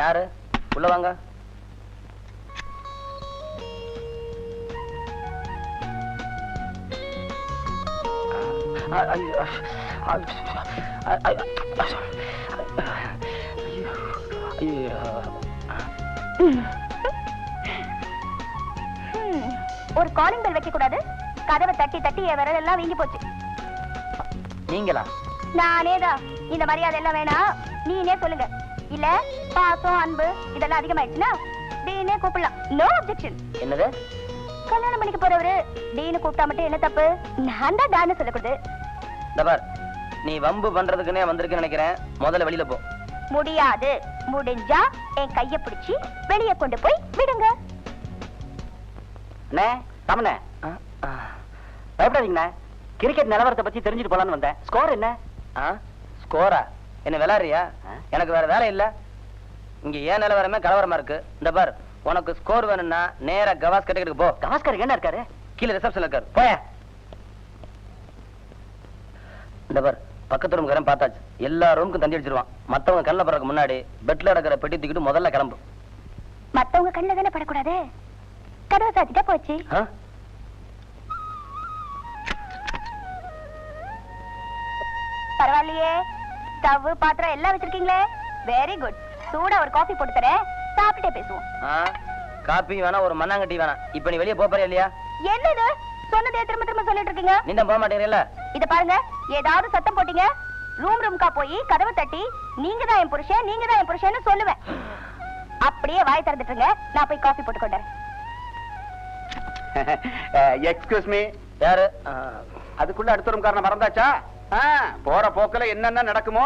யாரு? உள்ள வாங்க. ஒரு காலிங் பெல் வைக்க கூடாது. கதவை தட்டி தட்டி என் விரல் எல்லாம் வீங்கி போச்சு. நீங்களா? நானேதான். இந்த மரியாதை எல்லாம் வேணாம், நீனே சொல்லுங்க. இல்ல பாசம் அன்பு இதெல்லாம் அதிகமாயிடுச்சுன்னா டீனே கூப்பிடலாம். No objection. என்னது? கல்யாணம் பண்ணிக்க போறவரு டீனு கூப்பிட்டா மட்டும் என்ன தப்பு? நான் தான் டான்னு சொல்லக்கூடாது. நீ வம்பு பண்றதுக்குன்னே வந்திருக்குன்னு நினைக்கிறேன். முதல்ல வெளியில போ. முடியாது. முடிஞ்சா என் கைய பிடிச்சி வெளியே கொண்டு போய் விடுங்க. பயப்படாதீங்கண்ணே. கிரிக்கெட் நிலவரத்தை பத்தி தெரிஞ்சுட்டு போலான்னு வந்தேன். ஸ்கோர் என்ன? ஸ்கோரா? என்ன விளையாடுறியா? எனக்கு வேற வேலை இல்ல. இங்க ஏன் நிலவரமே கலவரமா இருக்கு. இந்த பார், உனக்கு ஸ்கோர் வேணும்னா நேரா கவாஸ்கர் கிட்ட போ. கவாஸ்கர் என்ன இருக்காரு? கீழே ரிசப்ஷன்ல இருக்காரு. போய. இந்த பார், பக்கத்து ரூம்காரன் பார்த்தாச்சு. எல்லா ரூமுக்கும் தந்தி அடிச்சிருவான். மத்தவங்க கண்ணில் படுறதுக்கு முன்னாடி பெட்ல கிடக்கிற பெட்டி தூக்கிட்டு முதல்ல கிளம்பு. மத்தவங்க கண்ணில் தானே படக்கூடாது. கதவை சாத்திட்டா போச்சு. பரவாயில்லையே, ஸ்டவ் பாத்திரம் எல்லாம் வச்சிருக்கீங்களே. Very good. சூடா ஒரு காபி போட்டு தரேன், சாப்பிட்டே பேசுவோம். காபி வேணா, ஒரு மண்ணாங்கட்டி வேணா. இப்ப நீ வெளியே போறியா இல்லையா? என்னது சொன்னதே திரும்ப திரும்ப சொல்லிட்டு இருக்கீங்க? நீ தான் போக மாட்டேங்கல. இத பாருங்க, ஏதாவது சத்தம் போட்டீங்க ரூம்கா போய் கதவை தட்டி நீங்க தான் என் புருஷன், நீங்க தான் என் புருஷன்னு சொல்லுவேன். அப்படியே வாய் திறந்துட்டுங்க, நான் போய் காபி போட்டு கொண்டறேன். Excuse me. யாரு? அதுக்குள்ள அடுத்த ரூம்காரனை மறந்தாச்சா? போற போக்குல என்னென்ன நடக்குமோ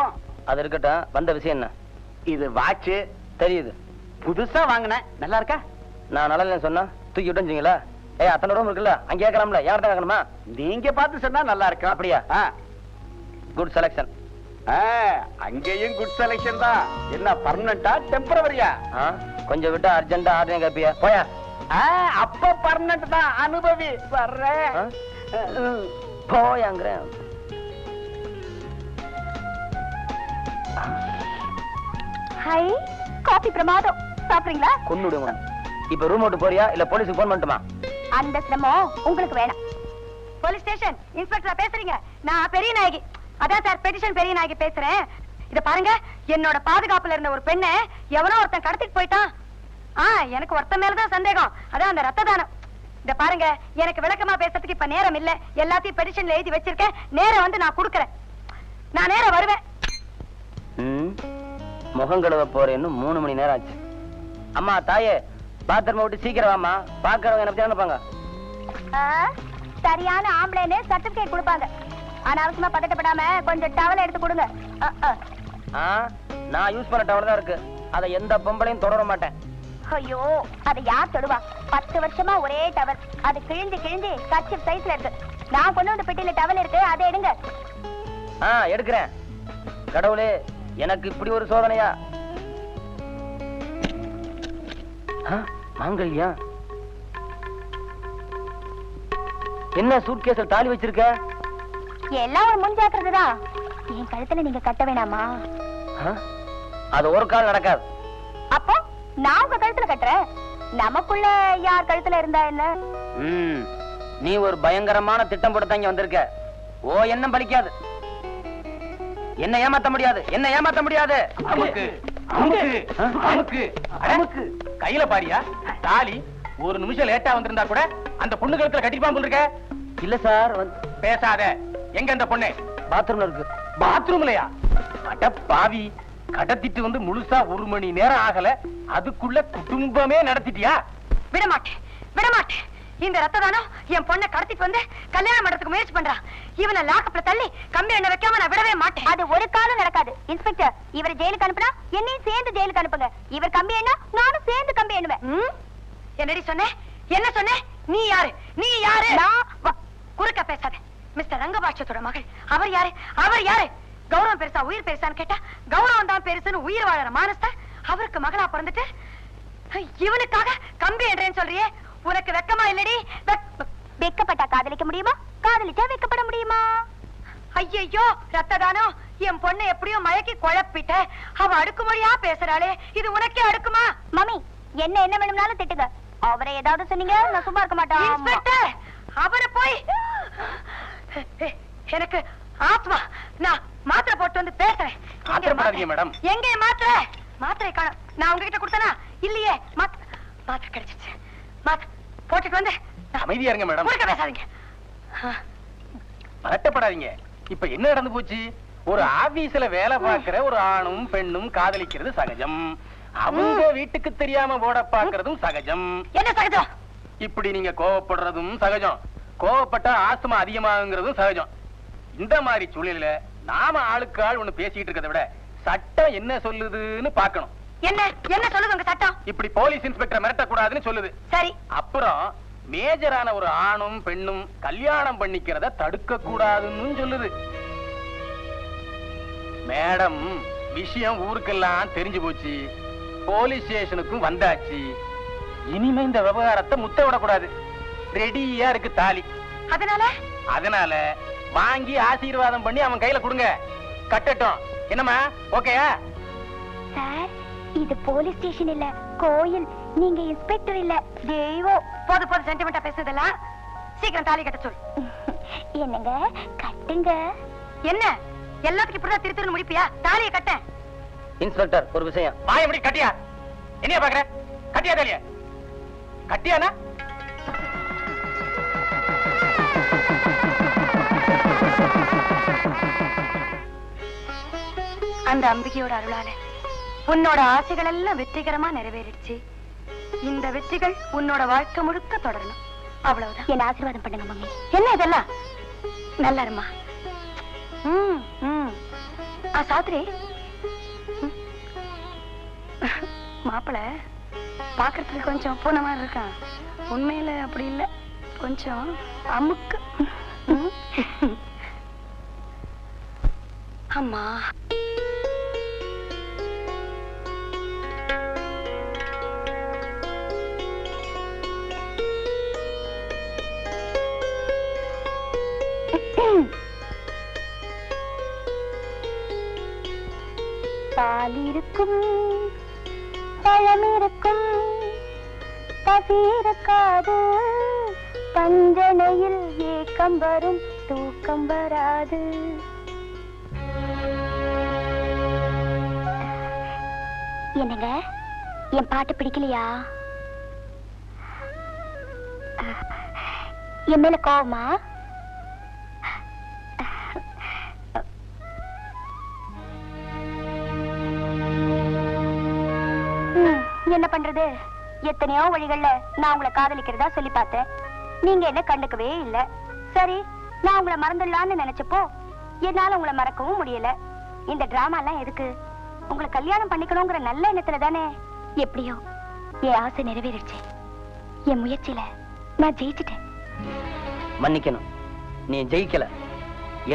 அது இருக்கட்டும். வந்த விஷயம் என்ன? இது வாட்ச் தெரியுது, புதுசா வாங்கினேன். நல்லா இருக்கா? நான் நல்லா இல்லைன்னு சொன்னா தூக்கி விட்டுங்களா? அத்தனை ரூம் இருக்குல்ல, அங்கே கேட்கலாம்ல. யார்கிட்ட கேட்கணுமா? நீங்க பார்த்து சொன்னா நல்லா இருக்கும். அப்படியா? Good selection. அங்கேயும் குட் செலக்ஷன் தான். என்ன பர்மனண்டா டெம்பரவரியா? கொஞ்சம் விட்டு அர்ஜென்டா ஆர்டர் கேப்பியா? போயா. அப்ப பர்மனண்ட் தான். அனுபவி வர்றேன். போயாங்கிறேன். ஹை, காபி பிரமாதம். சாப்பிடுறீங்களா? கொன்னுடுங்க. இப்ப ரூம் விட்டு போறியா இல்ல போலீஸுக்கு போன் பண்ணட்டுமா? அந்த சிரமம் உங்களுக்கு வேணாம். போலீஸ் ஸ்டேஷன் இன்ஸ்பெக்டர் பேசுறீங்க? நான் பெரிய நாயகி. அதான் சார், பெட்டிஷன் பெரிய நாயகி பேசுறேன். இத பாருங்க, என்னோட பாதுகாப்புல இருந்த ஒரு பெண்ணை எவனோ ஒருத்தன் கடத்திட்டு போயிட்டான். எனக்கு ஒருத்தன் மேலதான் சந்தேகம். அதான் அந்த ரத்த தானம். இத பாருங்க, எனக்கு விளக்கமா பேசுறதுக்கு இப்ப நேரம் இல்ல. எல்லாத்தையும் பெட்டிஷன்ல எழுதி வச்சிருக்கேன். நேரம் வந்து நான் கொடுக்கறேன். நான் நேரம் வருவேன். முகம் கழுவ போறேன்னு 3 மணி நேரம் ஆச்சு. அம்மா தாயே, பாத்ரூம் விட்டு சீக்கிரம் வாமா. பாக்குறவங்க என்ன பத்தி நினைப்பாங்க? சரியான ஆம்பளைன்னு சர்டிபிகேட் கொடுப்பாங்க. அனாவசியமா பதட்டப்படாம கொஞ்சம் டவல் எடுத்து கொடுங்க. நான் யூஸ் பண்ண டவல் தான் இருக்கு. அதை எந்த பொம்பளையும் தொடர மாட்டேன். ஐயோ, அதை யார் தொடுவா? 10 வருஷமா ஒரே டவல். அது கிழிஞ்சு கிழிஞ்சு கர்ச்சீஃப் சைஸ்ல இருக்கு. நான் கொண்டு வந்த பெட்டியில டவல் இருக்கு, அதை எடுங்க. எடுக்கிறேன். கடவுளே, எனக்கு இப்படி ஒரு சோதனையா? மாங்கல்யா, என்ன சூட்கேஸ்ல தாலி வச்சிருக்க? எல்லாம் ஒரு முன்ஜாக்கிரதைதான். என் கழுத்துல நீங்க கட்ட வேணாமா? அது ஒரு கால் நடக்காது. அப்போ நான் உங்க கழுத்துல கட்டுறேன். நமக்குள்ள யார் கழுத்துல இருந்தா என்ன? நீ ஒரு பயங்கரமான திட்டம் போட்டு இங்க வந்திருக்க. எண்ணம் பலிக்காது. என்ன ஏமாத்த முடியாது, என்ன ஏமாத்த முடியாது. அமுக்கு அமுக்கு அமுக்கு அமுக்கு. கையில பாரியா தாலி? ஒரு நிமிஷம் லேட்டா வந்திருந்தா கூட அந்த பொண்ணு கழுத்துல கட்டிப்பான் இருக்க. இல்ல சார். பேசாத. எங்க அந்த பொண்ணு? பாத்ரூம்ல இருக்கு. பாத்ரூம்லயா? அட பாவி, கடத்திட்டு வந்து முழுசா 1 மணி நேரம் ஆகல, அதுக்குள்ள குடும்பமே நடத்திட்டியா? விடமாட்டேன், விடமாட்டேன். இந்த ரத்த தானம் என் பொண்ணை கடத்திட்டு வந்து கல்யாணம் பண்றதுக்கு முயற்சி பண்றான். இவனை லாக்கப்ல தள்ளி கம்பி எண்ணெய் வைக்காம நான் விடவே மாட்டேன். அது ஒரு காலம் நடக்காது. இன்ஸ்பெக்டர், இவரை ஜெயிலுக்கு அனுப்புனா என்னையும் சேர்ந்து ஜெயிலுக்கு அனுப்புங்க. இவர் கம்பி எண்ணா, நானும் சேர்ந்து கம்பி எண்ணுவேன். என்னடி சொன்ன? என்ன சொன்ன? நீ யாரு? நீ யாரு? குறுக்க பேசாத. மிஸ்டர் ரங்கபாட்சத்தோட மகள். அவர் யாரு? அவர் யாரு? கௌரவம் பெருசா உயிர் பெருசான்னு கேட்டா கௌரவம் தான் பெருசுன்னு உயிர் வாழற மானஸ்தா அவருக்கு மகளா பிறந்துட்டு இவனுக்காக கம்பி என்றேன்னு சொல்றியே, உனக்கு வெக்கமா இல்லடி? வெக்கப்பட்டா காதலிக்க முடியுமா? காதலிச்சா வெக்கப்பட முடியுமா? ஐயோ, ரத்த தானம் என் பொண்ணை எப்படியோ மயக்கி குழப்பிட்ட. அவ அடுக்குமொழியா பேசுறாளே, இது உனக்கே அடுக்குமா? மம்மி, என்ன வேணும்னாலும் திட்டுங்க. அவரை ஏதாவது சொன்னீங்க நான் சும்மா இருக்க மாட்டேன். இன்ஸ்பெக்டர், அவரை போய் எனக்கு ஆத்மா, நான் மாத்திரை போட்டு வந்து பேசுறேன். மேடம், எங்க மாத்திரை காணோம். நான் உங்ககிட்ட கொடுத்தனா? இல்லையே. மாத்திரை கிடைச்சிச்சு. மாத்திரை போட்டுட்டு வந்து. அமைதியா இருங்க மேடம். குறுக்க பேசாதீங்க. பதட்டப்படாதீங்க. இப்ப என்ன நடந்து போச்சு? ஒரு ஆபீஸ்ல வேலை பார்க்கிற ஒரு ஆணும் பெண்ணும் காதலிக்கிறது சகஜம். அவங்க வீட்டுக்கு தெரியாம ஓட பாக்குறதும் சகஜம். என்ன சகஜம்? இப்படி நீங்க கோவப்படுறதும் சகஜம். கோவப்பட்டா ஆஸ்துமா அதிகமாகுங்கிறதும் சகஜம். இந்த மாதிரி சூழலில நாம ஆளுக்கு ஆள் ஒண்ணு பேசிட்டு இருக்கிறத விட சட்டம் என்ன சொல்லுதுன்னு பாக்கணும். என்ன சொல்லுது உங்க சட்டம்? இப்படி போலீஸ் இன்ஸ்பெக்டர் மிரட்டக்கூடாதுன்னு சொல்லுது. சரி. அப்புறம் மேஜரான ஒரு ஆணும் பெண்ணும் கல்யாணம் பண்ணிக்கிறத தடுக்க கூடாதுன்னு சொல்லுது. மேடம், விஷயம் ஊருக்கெல்லாம் தெரிஞ்சு போச்சு. போலீஸ் ஸ்டேஷனுக்கும் வந்தாச்சு. இனிமே இந்த விவகாரத்தை முத்த விடக்கூடாது. ரெடியா இருக்கு தாலி. அதனால வாங்கி ஆசீர்வாதம் பண்ணி அவன் கையில கொடுங்க. கட்டட்டும். என்னம்மா, ஓகேயா? சார், இது போலீஸ் ஸ்டேஷன் இல்ல, கோயில். நீங்க இன்ஸ்பெக்டர் இல்ல, தெய்வம். போது சென்டிமெண்டா பேசுறதெல்லாம் சீக்கிரம் தாலி கட்ட சொல். என்னங்க, கட்டுங்க. என்ன எல்லாத்துக்கும் இப்படிதான் திருத்திரு முடிப்பியா? தாலியை கட்ட. இன்ஸ்பெக்டர், ஒரு விஷயம். வாய முடி. கட்டியா? என்னைய பாக்குற? கட்டியா தாலியா? கட்டியானா? அந்த அம்பிகையோட அருளால உன்னோட ஆசைகள் எல்லாம் வெற்றிகரமா நிறைவேறிடுச்சு. இந்த வெற்றிகள் உன்னோட வாழ்க்கை முழுக்க தொடரணும். அவ்வளவுதான். என்ன ஆசீர்வாதம் பண்ணுங்க மம்மி. என்ன இதெல்லாம்? நல்லா இருமா. சாத்ரி, மாப்பிள பாக்குறதுக்கு கொஞ்சம் பூன மாதிரி இருக்கான். உண்மையில அப்படி இல்ல, கொஞ்சம் அமுக்கு. அம்மா, பால் இருக்கும், பழம் இருக்கும், பசி இருக்காது, பஞ்சனையில் ஏக்கம் வரும், தூக்கம் வராது. என்னங்க, என் பாட்டு பிடிக்கலையா? என் மேல கோவமா? என்ன பண்றது? எத்தனையோ வழிகள்ல நான் உங்களை காதலிக்கிறதா சொல்லி பார்த்தேன். நீங்க என்ன கண்டுக்கவே இல்ல. சரி, நான் உங்களை மறந்துடலான்னு நினைச்சப்போ என்னால உங்களை மறக்கவும் முடியல. இந்த டிராமா எல்லாம் எதுக்கு? உங்களை கல்யாணம் பண்ணிக்கணுங்கிற நல்ல எண்ணத்துல தானே. எப்படியோ என் ஆசை நிறைவேறிடுச்சு. என் முயற்சியில நான் ஜெயிச்சுட்டேன். மன்னிக்கணும், நீ ஜெயிக்கல.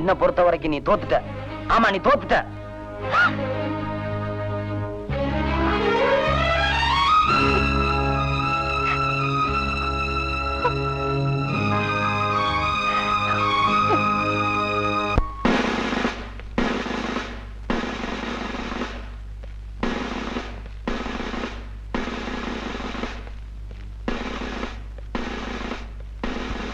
என்ன பொறுத்த வரைக்கும் நீ தோத்துட்ட. ஆமா, நீ தோத்துட்ட.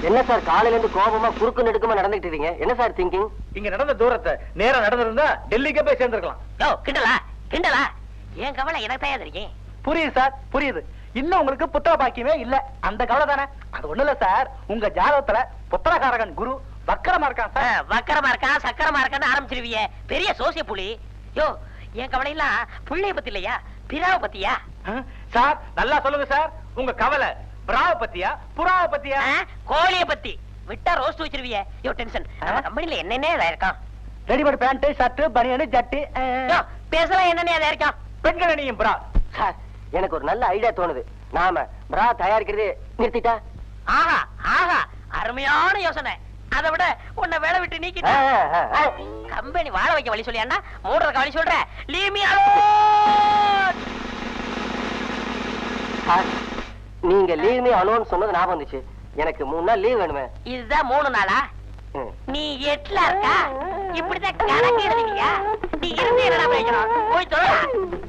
என்ன சார், காலையில இருந்து கோபமா குறுக்கு நெடுக்குமா நடந்துட்டு இருக்கீங்க? என்ன சார் திங்கிங்? இங்க நடந்த தூரத்தை நேரா நடந்திருந்தா டெல்லிக்கே போய் சேர்ந்திருக்கலாம். கிண்டலா ஏன் கவலை எனக்கு தான் இருக்கேன். புரியுது சார், புரியுது. இன்னும் உங்களுக்கு புத்திர பாக்கியமே இல்ல, அந்த கவலை தானே. அது ஒண்ணு இல்ல சார், உங்க ஜாதகத்துல புத்திரகாரகன் குரு வக்கரமா இருக்கான் சார். வக்கரமா இருக்கான், சக்கரமா இருக்கான்னு ஆரம்பிச்சிருவிய பெரிய சோசிய புலி. யோ, என் கவலை எல்லாம் பிள்ளைய பத்தி இல்லையா, பிராவ பத்தியா? சார் நல்லா சொல்லுங்க சார், உங்க கவலை பிராவ பத்தியா புறாவ பத்தியா? கோழிய பத்தி. விட்டா ரோஸ்ட் வச்சிருவிய. யோ, டென்ஷன். நம்ம கம்பெனில என்னென்ன இருக்கான்? ரெடிமேட் பேண்ட், ஷர்ட், பனியன், ஜட்டி. பேசலாம் என்னென்ன இருக்கான்? பெண்கள் அணியும் பிரா. சார், எனக்கு ஒரு நல்ல ஐடியா தோணுது. நாம பிரா தயாரிக்கிறது நிறுத்திட்டா? ஆஹா ஆஹா, அருமையான யோசனை. அதை விட உன்னை வேலை விட்டு நீக்கிட்ட கம்பெனி வாழ வைக்க வழி சொல்லியாண்டா, மூடுறதுக்கு வழி சொல்ற. Leave me alone. நீங்க லீவ் மீ அலோன் சொன்னது ஞாபகம் வந்துச்சு. எனக்கு 3 நாள் லீவ் வேணுமே. இதுதான் 3 நாளா? நீ 8ல இருக்கா? இப்படிதான் கணக்கு எழுதுவியா? நீ இருந்து என்னடா பிரயோஜனம்? போய் தொலை.